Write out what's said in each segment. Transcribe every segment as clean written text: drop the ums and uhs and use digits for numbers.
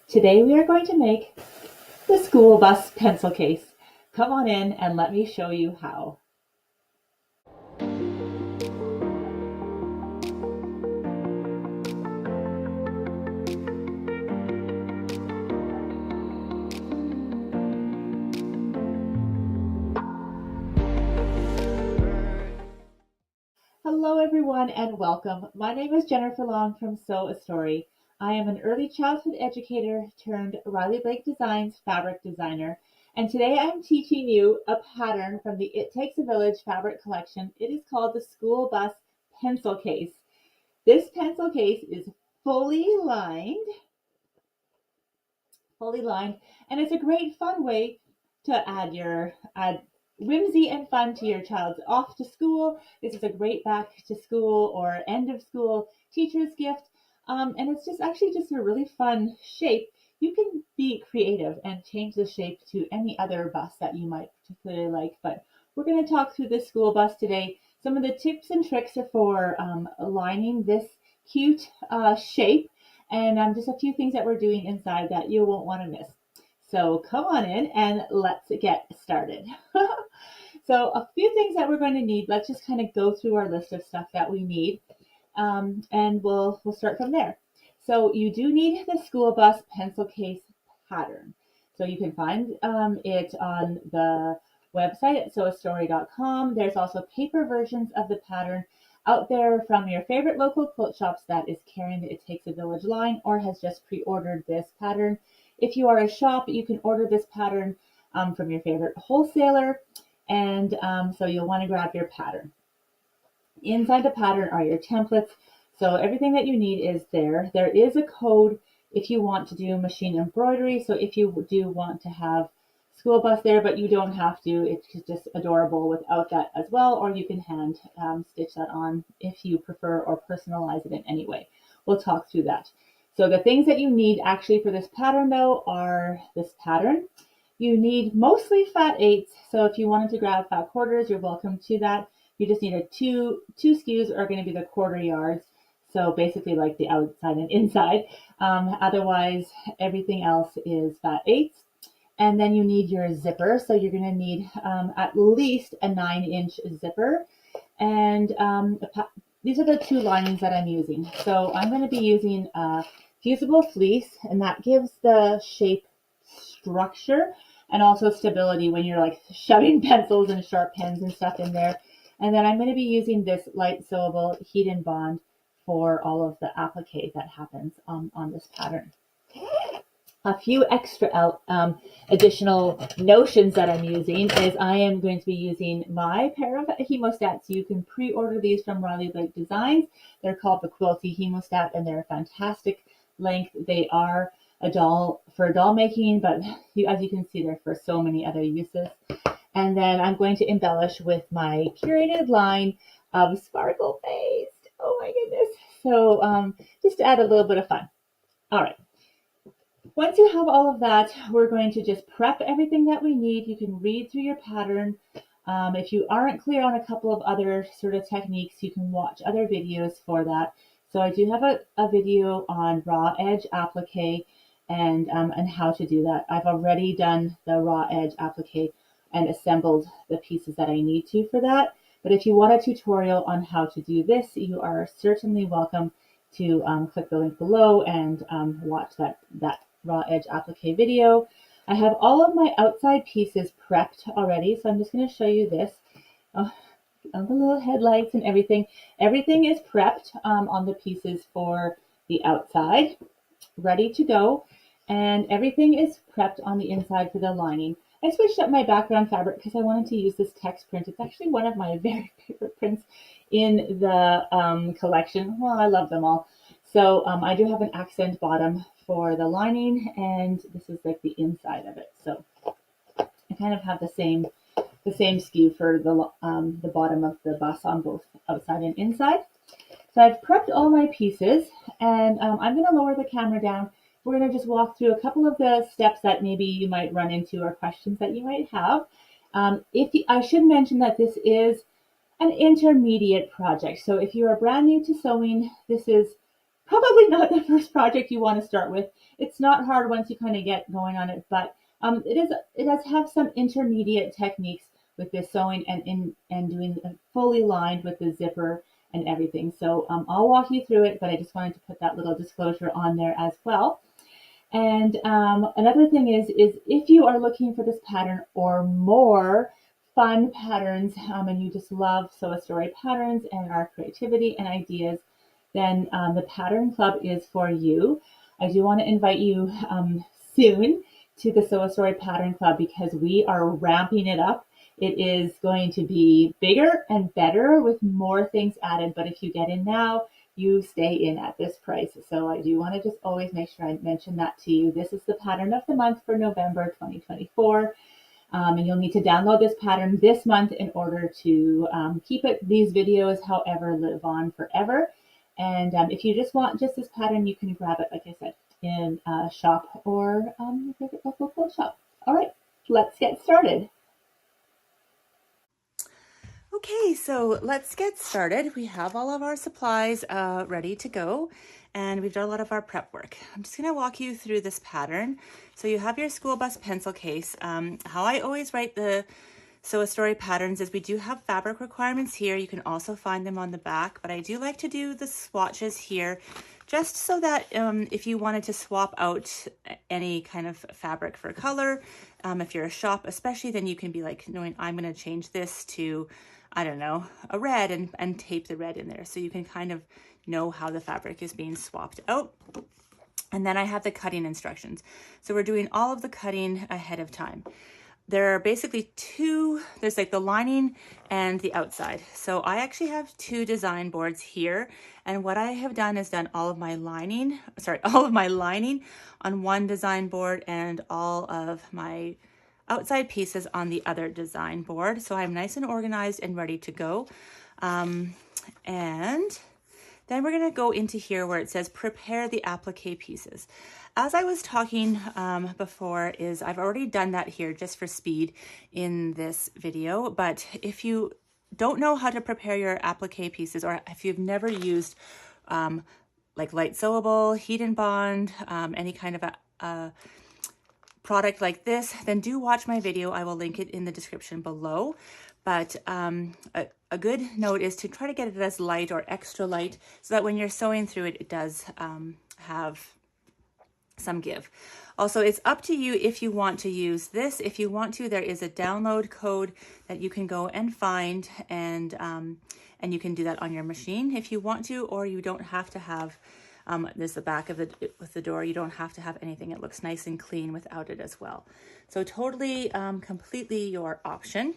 Today we are going to make the school bus pencil case. Come on in and let me show you how. Hello everyone and welcome. My name is Jennifer Long from Sew a Story. I am an early childhood educator turned Riley Blake Designs fabric designer. And today I'm teaching you a pattern from the It Takes a Village fabric collection. It is called the School Bus Pencil Case. This pencil case is fully lined, and it's a great fun way to add whimsy and fun to your child's off to school. This is a great back to school or end of school teacher's gift. And it's just a really fun shape. You can be creative and change the shape to any other bus that you might particularly like. But we're going to talk through this school bus today. Some of the tips and tricks for aligning this cute shape, and just a few things that we're doing inside that you won't want to miss. So come on in and let's get started. So a few things that we're going to need. Let's just kind of go through our list of stuff that we need, and we'll start from there. So you do need the school bus pencil case pattern. So you can find it on the website at sewastory.com. There's also paper versions of the pattern out there from your favorite local quilt shops that is carrying the It Takes a Village line or has just pre-ordered this pattern. If you are a shop, you can order this pattern from your favorite wholesaler, and so you'll want to grab your pattern. Inside the pattern are your templates, so everything that you need is there. There is a code if you want to do machine embroidery, so if you do want to have school bus there, but you don't have to. It's just adorable without that as well, or you can hand stitch that on if you prefer, or personalize it in any way. We'll talk through that. So the things that you need actually for this pattern though are this pattern. You need mostly fat eighths, so if you wanted to grab fat quarters, you're welcome to that. You just need two skews are going to be the quarter yards, so basically like the outside and inside. Otherwise, everything else is fat eighths. And then you need your zipper. So you're going to need at least a 9-inch zipper. And these are the two linings that I'm using. So I'm going to be using fusible fleece, and that gives the shape structure and also stability when you're like shoving pencils and sharp pens and stuff in there. And then I'm going to be using this light sewable heat and bond for all of the applique that happens on this pattern. A few extra additional notions that I'm using is I am going to be using my pair of hemostats. You can pre-order these from Riley Blake Designs. They're called the Quilty Hemostat, and they're a fantastic length. They are a doll for doll making, but as you can see, they're for so many other uses. And then I'm going to embellish with my curated line of sparkle paste. Oh my goodness. So just to add a little bit of fun. All right. Once you have all of that, we're going to just prep everything that we need. You can read through your pattern. If you aren't clear on a couple of other sort of techniques, you can watch other videos for that. So I do have a video on raw edge applique and how to do that. I've already done the raw edge applique and assembled the pieces that I need to for that. But if you want a tutorial on how to do this, you are certainly welcome to click the link below and watch that raw edge applique video. I have all of my outside pieces prepped already, so I'm just going to show you this. Oh, all the little headlights and everything. Everything is prepped on the pieces for the outside, ready to go, and everything is prepped on the inside for the lining. I switched up my background fabric because I wanted to use this text print. It's actually one of my very favorite prints in the collection. Well, I love them all. So I do have an accent bottom for the lining, and this is like the inside of it. So I kind of have the same skew for the bottom of the bus on both outside and inside. So I've prepped all my pieces, and I'm going to lower the camera down. We're going to just walk through a couple of the steps that maybe you might run into or questions that you might have. I should mention that this is an intermediate project. So if you are brand new to sewing, this is probably not the first project you want to start with. It's not hard once you kind of get going on it, but it does have some intermediate techniques with this sewing and doing fully lined with the zipper and everything. So I'll walk you through it, but I just wanted to put that little disclosure on there as well. And another thing is if you are looking for this pattern or more fun patterns, and you just love Sew a Story patterns and our creativity and ideas, then the Pattern Club is for you. I do want to invite you soon to the Sew a Story Pattern Club because we are ramping it up. It is going to be bigger and better with more things added, but if you get in now, you stay in at this price. So I do want to just always make sure I mention that to you. This is the pattern of the month for November 2024. And you'll need to download this pattern this month in order to keep these videos, however, live on forever. And if you just want just this pattern, you can grab it, like I said, in a shop or your favorite local clothes shop. All right, let's get started. Okay, so let's get started. We have all of our supplies ready to go, and we've done a lot of our prep work. I'm just going to walk you through this pattern. So you have your school bus pencil case. How I always write the Sew a Story patterns is we do have fabric requirements here. You can also find them on the back, but I do like to do the swatches here just so that if you wanted to swap out any kind of fabric for color, if you're a shop especially, then you can be like, knowing I'm going to change this to, I don't know, a red and tape the red in there. So you can kind of know how the fabric is being swapped out. And then I have the cutting instructions. So we're doing all of the cutting ahead of time. There are basically there's like the lining and the outside. So I actually have two design boards here. And what I have done is done all of my lining on one design board and all of my outside pieces on the other design board. So I'm nice and organized and ready to go. And then we're going to go into here where it says prepare the applique pieces. As I was talking before, I've already done that here just for speed in this video. But if you don't know how to prepare your applique pieces, or if you've never used like light sewable, heat and bond, any kind of a product like this, then do watch my video. I will link it in the description below. But a good note is to try to get it as light or extra light so that when you're sewing through it, it does have some give. Also, it's up to you if you want to use this. If you want to, there is a download code that you can go and find, and you can do that on your machine if you want to, or you don't have to have there's the back of with the door. You don't have to have anything. It looks nice and clean without it as well. So totally, completely your option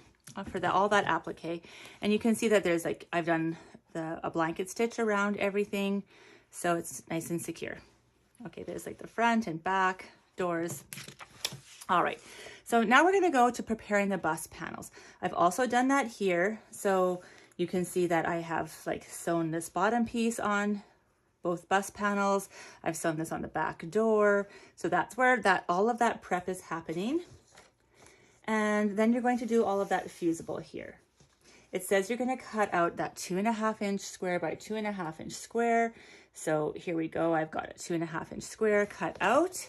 for all that applique. And you can see that there's like, I've done a blanket stitch around everything. So it's nice and secure. Okay, there's like the front and back doors. All right, so now we're gonna go to preparing the bust panels. I've also done that here. So you can see that I have like sewn this bottom piece on both bust panels. I've sewn this on the back door. So that's where all of that prep is happening. And then you're going to do all of that fusible here. It says you're going to cut out that 2.5 inch square by 2.5 inch square. So here we go. I've got a 2.5 inch square cut out.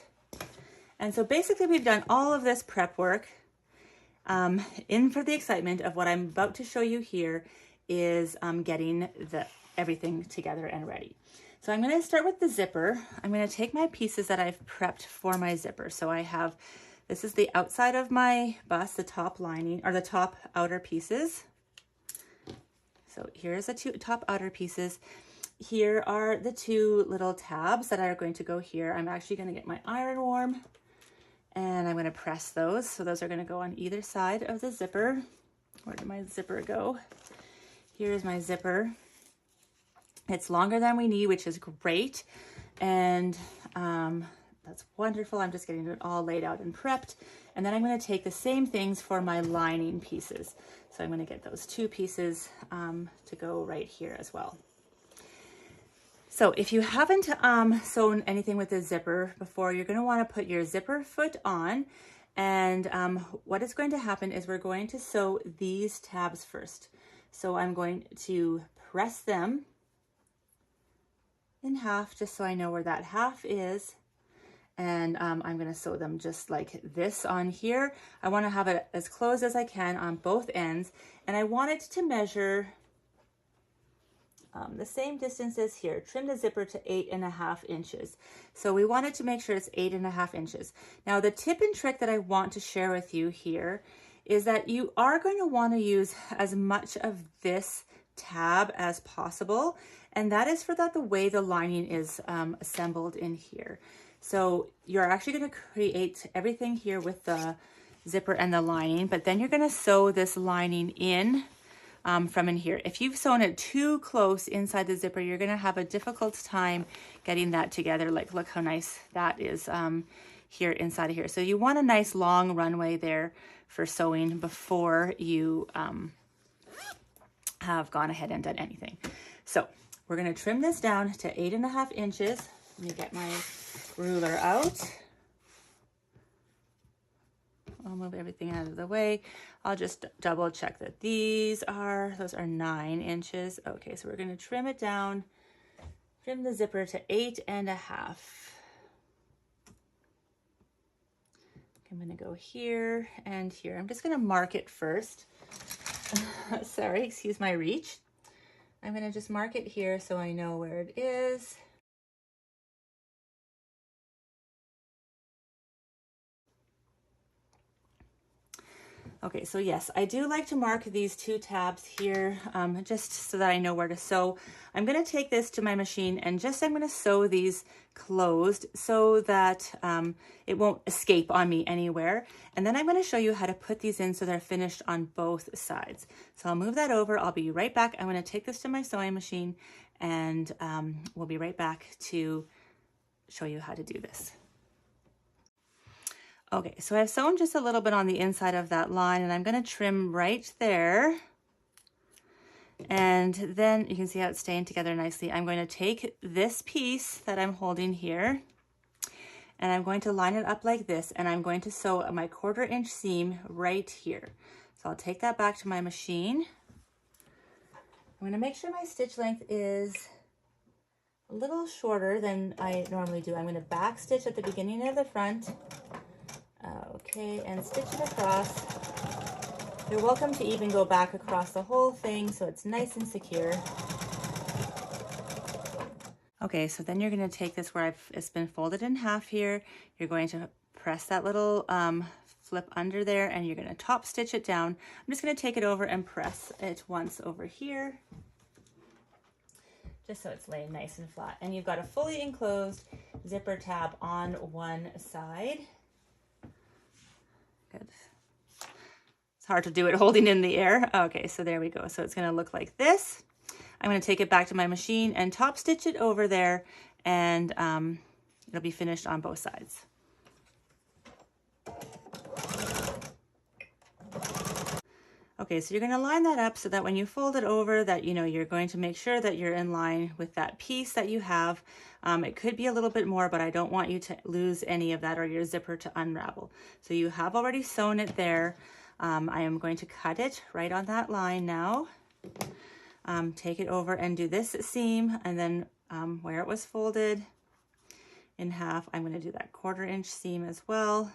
And so basically we've done all of this prep work in for the excitement of what I'm about to show you here is getting everything together and ready. So I'm going to start with the zipper. I'm going to take my pieces that I've prepped for my zipper. So I have, this is the outside of my bust, the top lining, or the top outer pieces. So here's the two top outer pieces. Here are the two little tabs that are going to go here. I'm actually going to get my iron warm and I'm going to press those. So those are going to go on either side of the zipper. Where did my zipper go? Here's my zipper. It's longer than we need, which is great. And that's wonderful. I'm just getting it all laid out and prepped. And then I'm going to take the same things for my lining pieces. So I'm going to get those two pieces to go right here as well. So if you haven't sewn anything with a zipper before, you're going to want to put your zipper foot on. And what is going to happen is we're going to sew these tabs first. So I'm going to press them in half just so I know where that half is. And I'm going to sew them just like this on here. I want to have it as close as I can on both ends. And I want it to measure the same distance as here. Trim the zipper to 8.5 inches. So we wanted to make sure it's 8.5 inches. Now the tip and trick that I want to share with you here is that you are going to want to use as much of this tab as possible. And that is for the way the lining is assembled in here. So you're actually going to create everything here with the zipper and the lining, but then you're going to sew this lining in from in here. If you've sewn it too close inside the zipper, you're going to have a difficult time getting that together. Like, look how nice that is here inside of here. So you want a nice long runway there for sewing before you have gone ahead and done anything. So we're going to trim this down to 8.5 inches. Let me get my ruler out. I'll move everything out of the way. I'll just double check that those are 9 inches. Okay, so we're going to trim it down, trim the zipper to 8.5. I'm going to go here and here. I'm just going to mark it first. Sorry, excuse my reach. I'm going to just mark it here so I know where it is. Okay, so yes, I do like to mark these 2 tabs here just so that I know where to sew. I'm going to take this to my machine and I'm going to sew these closed so that it won't escape on me anywhere. And then I'm going to show you how to put these in so they're finished on both sides. So I'll move that over. I'll be right back. I'm going to take this to my sewing machine and we'll be right back to show you how to do this. Okay, so I've sewn just a little bit on the inside of that line and I'm going to trim right there. And then you can see how it's staying together nicely. I'm going to take this piece that I'm holding here and I'm going to line it up like this and I'm going to sew my 1/4 inch seam right here. So I'll take that back to my machine. I'm going to make sure my stitch length is a little shorter than I normally do. I'm going to back stitch at the beginning of the front. Okay, and stitch it across. You're welcome to even go back across the whole thing so it's nice and secure. Okay, so then you're going to take this where it's been folded in half here. You're going to press that little flip under there and you're going to top stitch it down. I'm just going to take it over and press it once over here, just so it's laying nice and flat. And you've got a fully enclosed zipper tab on one side. Good. It's hard to do it holding in the air. Okay, so there we go. So it's going to look like this. I'm going to take it back to my machine and top stitch it over there and it'll be finished on both sides. Okay, so you're going to line that up so that when you fold it over that, you know, you're going to make sure that you're in line with that piece that you have. It could be a little bit more, but I don't want you to lose any of that or your zipper to unravel. So you have already sewn it there. I am going to cut it right on that line now. Take it over and do this seam and then where it was folded in half, I'm going to do that 1/4 inch seam as well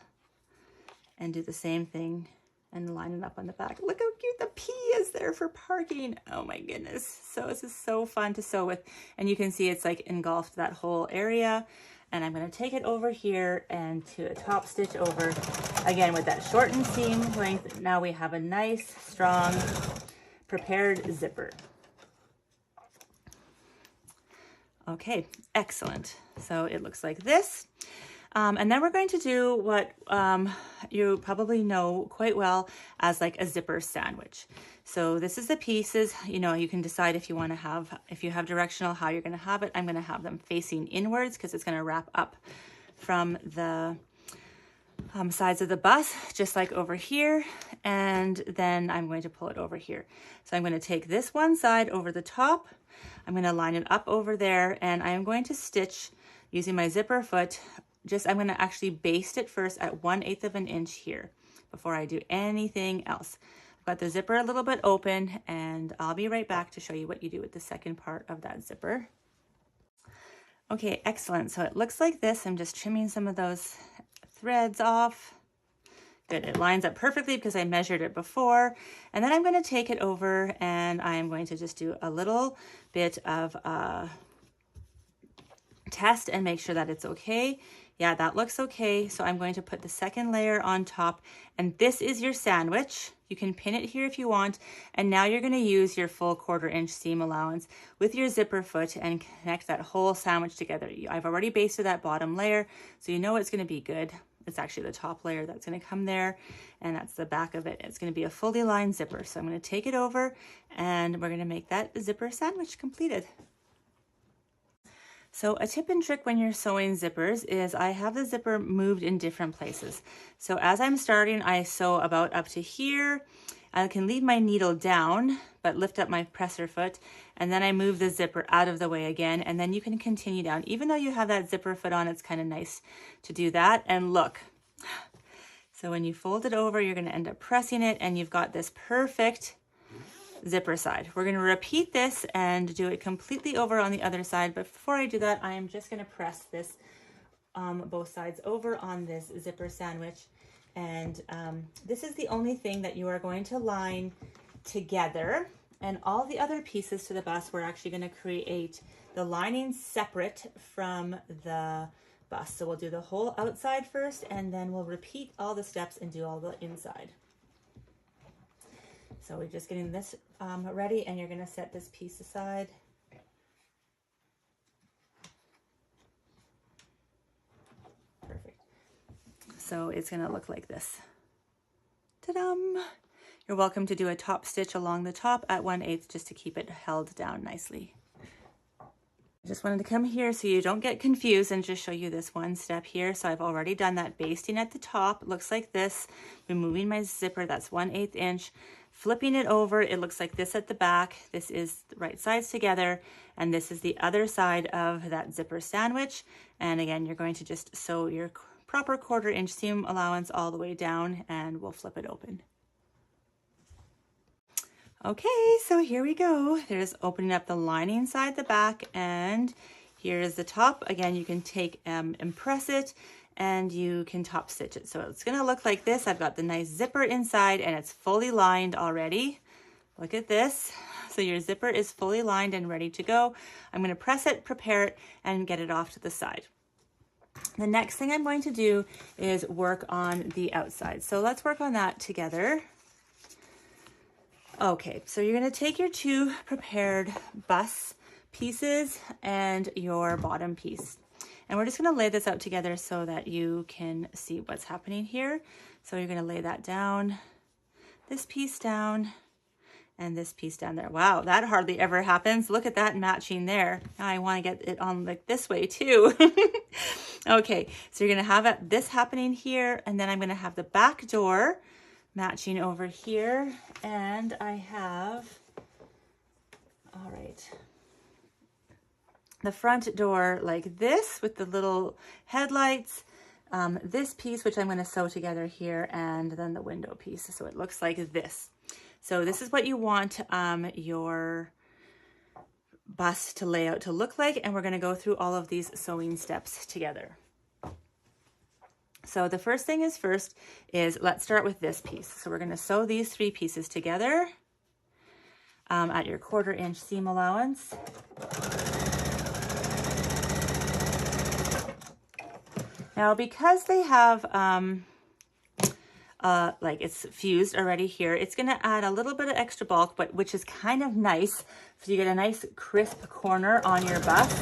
and do the same thing and line it up on the back. Look how cute the P is there for parking. Oh my goodness. So this is so fun to sew with. And you can see it's like engulfed that whole area. And I'm going to take it over here and to a top stitch over again with that shortened seam length. Now we have a nice, strong, prepared zipper. Okay, excellent. So it looks like this. And then we're going to do what you probably know quite well as like a zipper sandwich. So this is the pieces, you know, you can decide if you want to have, if you have directional, how you're going to have it. I'm going to have them facing inwards because it's going to wrap up from the sides of the bus, just like over here. And then I'm going to pull it over here. So I'm going to take this one side over the top. I'm going to line it up over there and I am going to stitch using my zipper foot. I'm going to actually baste it first at 1/8 of an inch here before I do anything else. I've got the zipper a little bit open and I'll be right back to show you what you do with the second part of that zipper. Okay, excellent. So it looks like this. I'm just trimming some of those threads off. Good, it lines up perfectly because I measured it before. And then I'm going to take it over and I'm going to just do a little bit of test and make sure that it's okay. Yeah, that looks okay. So I'm going to put the second layer on top, and this is your sandwich. You can pin it here if you want. And now you're going to use your full 1/4 inch seam allowance with your zipper foot and connect that whole sandwich together. I've already basted that bottom layer, so you know it's going to be good. It's actually the top layer that's going to come there, and that's the back of it. It's going to be a fully lined zipper. So I'm going to take it over and we're going to make that zipper sandwich completed. So a tip and trick when you're sewing zippers is I have the zipper moved in different places. So as I'm starting, I sew about up to here. I can leave my needle down, but lift up my presser foot, and then I move the zipper out of the way again, and then you can continue down. Even though you have that zipper foot on, it's kind of nice to do that. And look, so when you fold it over, you're going to end up pressing it, and you've got this perfect zipper side. We're going to repeat this and do it completely over on the other side, but before I do that, I am just going to press this both sides over on this zipper sandwich. And this is the only thing that you are going to line together, and all the other pieces to the bust, we're actually going to create the lining separate from the bust. So we'll do the whole outside first, and then we'll repeat all the steps and do all the inside. So we're just getting this ready, and you're going to set this piece aside. Perfect. So it's going to look like this. Ta-dam! You're welcome to do a top stitch along the top at 1/8 just to keep it held down nicely. I just wanted to come here so you don't get confused and just show you this one step here. So I've already done that basting at the top. It looks like this. Removing my zipper, that's 1/8 inch. Flipping it over, it looks like this at the back. This is the right sides together, and this is the other side of that zipper sandwich. And again, you're going to just sew your proper 1/4 inch seam allowance all the way down, and we'll flip it open. Okay, so here we go. There's opening up the lining side, the back, and here's the top. Again, you can take and press it, and you can top stitch it. So it's gonna look like this. I've got the nice zipper inside, and it's fully lined already. Look at this. So your zipper is fully lined and ready to go. I'm gonna press it, prepare it, and get it off to the side. The next thing I'm going to do is work on the outside. So let's work on that together. Okay, so you're going to take your 2 prepared bust pieces and your bottom piece. And we're just going to lay this out together so that you can see what's happening here. So you're going to lay that down, this piece down, and this piece down there. Wow, that hardly ever happens. Look at that matching there. Now I want to get it on like this way too. Okay, so you're going to have this happening here, and then I'm going to have the back door matching over here, and I have, all right, the front door like this with the little headlights, this piece which I'm going to sew together here, and then the window piece, so it looks like this. So this is what you want your bust to lay out to look like, and we're going to go through all of these sewing steps together. So the first thing is let's start with this piece. So we're going to sew these 3 pieces together at your 1/4 inch seam allowance. Now because they have like it's fused already here, it's going to add a little bit of extra bulk, but which is kind of nice. So you get a nice crisp corner on your bust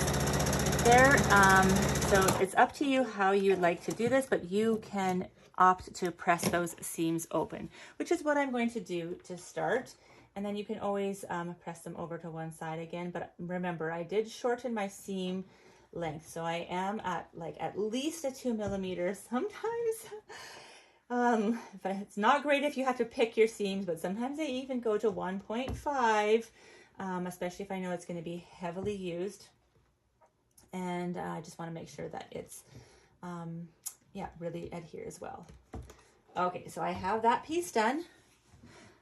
there. So it's up to you how you'd like to do this, but you can opt to press those seams open, which is what I'm going to do to start. And then you can always press them over to one side again. But remember, I did shorten my seam length, so I am at like at least a 2 millimeters sometimes. But it's not great if you have to pick your seams, but sometimes they even go to 1.5, especially if I know it's going to be heavily used. And I just want to make sure that it's, yeah, really adheres well. Okay, so I have that piece done.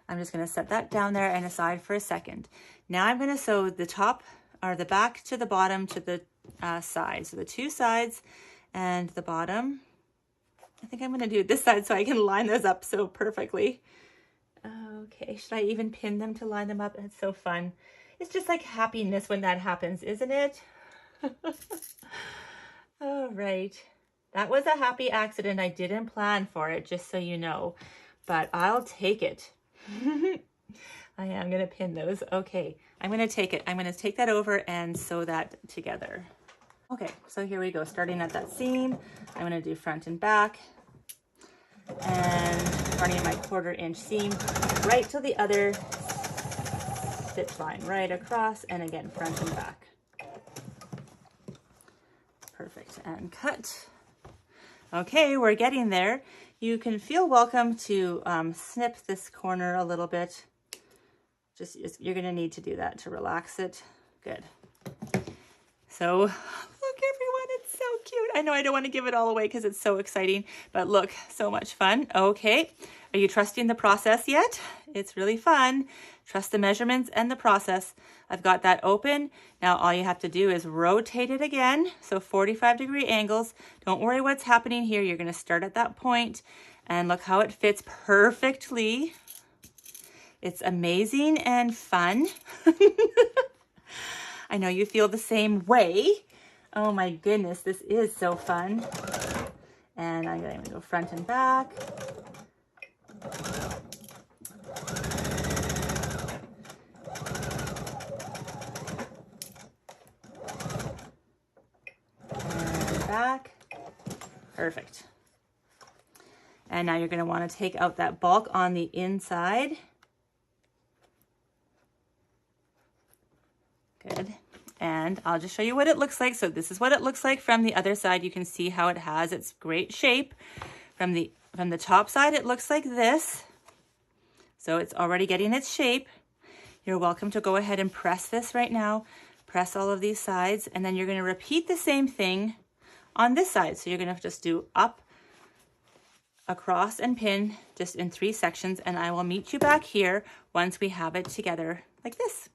I'm just going to set that down there and aside for a second. Now I'm going to sew the top or the back to the bottom to the side. So the two sides and the bottom. I think I'm going to do this side so I can line those up so perfectly. Okay, should I even pin them to line them up? It's so fun. It's just like happiness when that happens, isn't it? All right. That was a happy accident. I didn't plan for it, just so you know, but I'll take it. I am going to pin those. Okay, I'm going to take it. I'm going to take that over and sew that together. Okay, so here we go. Starting at that seam, I'm going to do front and back and running my 1/4 inch seam right to the other stitch line, right across, and again, front and back. Perfect, and cut. Okay, we're getting there. You can feel welcome to snip this corner a little bit. Just, you're gonna need to do that to relax it. Good. So look everyone, it's so cute. I know I don't want to give it all away because it's so exciting, but look, so much fun. Okay, are you trusting the process yet? It's really fun. Trust the measurements and the process. I've got that open. Now all you have to do is rotate it again. So 45-degree angles. Don't worry what's happening here. You're gonna start at that point and look how it fits perfectly. It's amazing and fun. I know you feel the same way. Oh my goodness, this is so fun. And I'm going to go front and back. And back. Perfect. And now you're going to want to take out that bulk on the inside. Good. And I'll just show you what it looks like. So this is what it looks like from the other side. You can see how it has its great shape. From the top side, it looks like this. So it's already getting its shape. You're welcome to go ahead and press this right now. Press all of these sides, and then you're going to repeat the same thing on this side. So you're going to just do up, across, and pin just in 3 sections. And I will meet you back here once we have it together like this.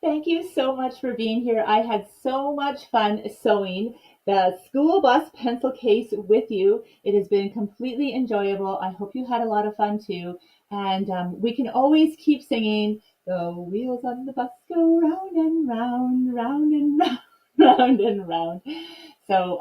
Thank you so much for being here. I had so much fun sewing the school bus pencil case with you. It has been completely enjoyable. I hope you had a lot of fun too. And we can always keep singing, the wheels on the bus go round and round, round and round, round and round. So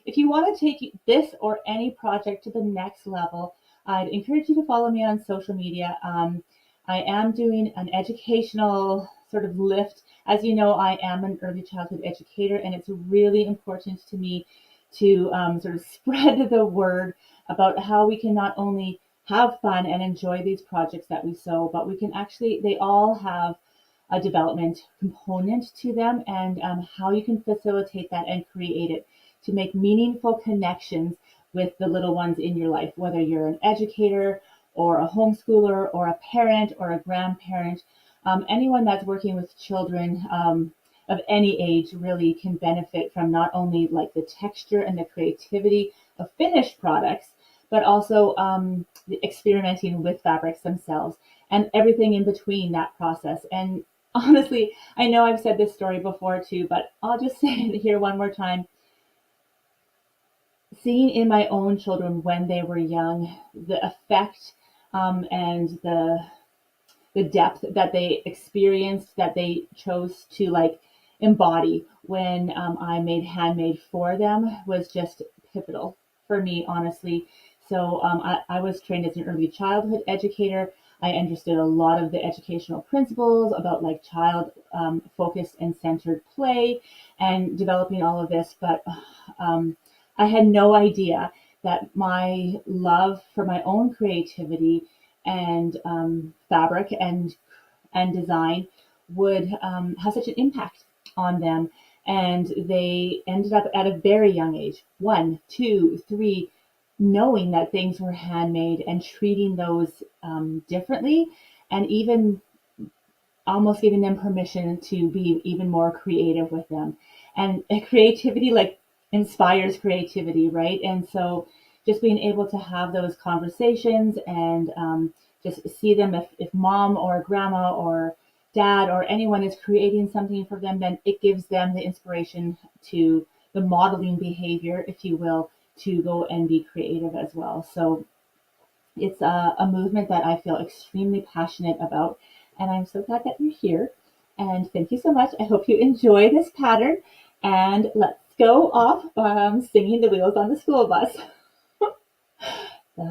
if you want to take this or any project to the next level, I'd encourage you to follow me on social media. I am doing an educational sort of lift. As you know, I am an early childhood educator, and it's really important to me to sort of spread the word about how we can not only have fun and enjoy these projects that we sew, but we can actually, they all have a development component to them, and how you can facilitate that and create it to make meaningful connections with the little ones in your life, whether you're an educator or a homeschooler or a parent or a grandparent. Anyone that's working with children of any age really can benefit from not only like the texture and the creativity of finished products, but also the experimenting with fabrics themselves and everything in between that process. And honestly, I know I've said this story before too, but I'll just say it here one more time. Seeing in my own children when they were young, the effect and the depth that they experienced, that they chose to like embody when I made handmade for them was just pivotal for me, honestly. So I was trained as an early childhood educator. I understood a lot of the educational principles about like child focused and centered play and developing all of this. But I had no idea that my love for my own creativity and fabric and design would have such an impact on them. And they ended up at a very young age, 1, 2, 3, knowing that things were handmade and treating those differently, and even almost giving them permission to be even more creative with them. And creativity like inspires creativity, right? And so just being able to have those conversations and just see them if mom or grandma or dad or anyone is creating something for them, then it gives them the inspiration to the modeling behavior, if you will, to go and be creative as well. So it's a movement that I feel extremely passionate about, and I'm so glad that you're here. And thank you so much. I hope you enjoy this pattern, and let's go off singing the wheels on the school bus. The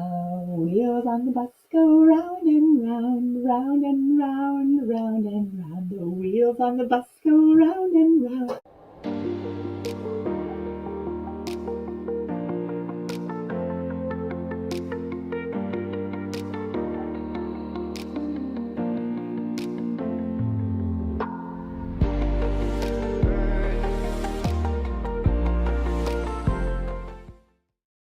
wheels on the bus go round and round, round and round, round and round. The wheels on the bus go round and round.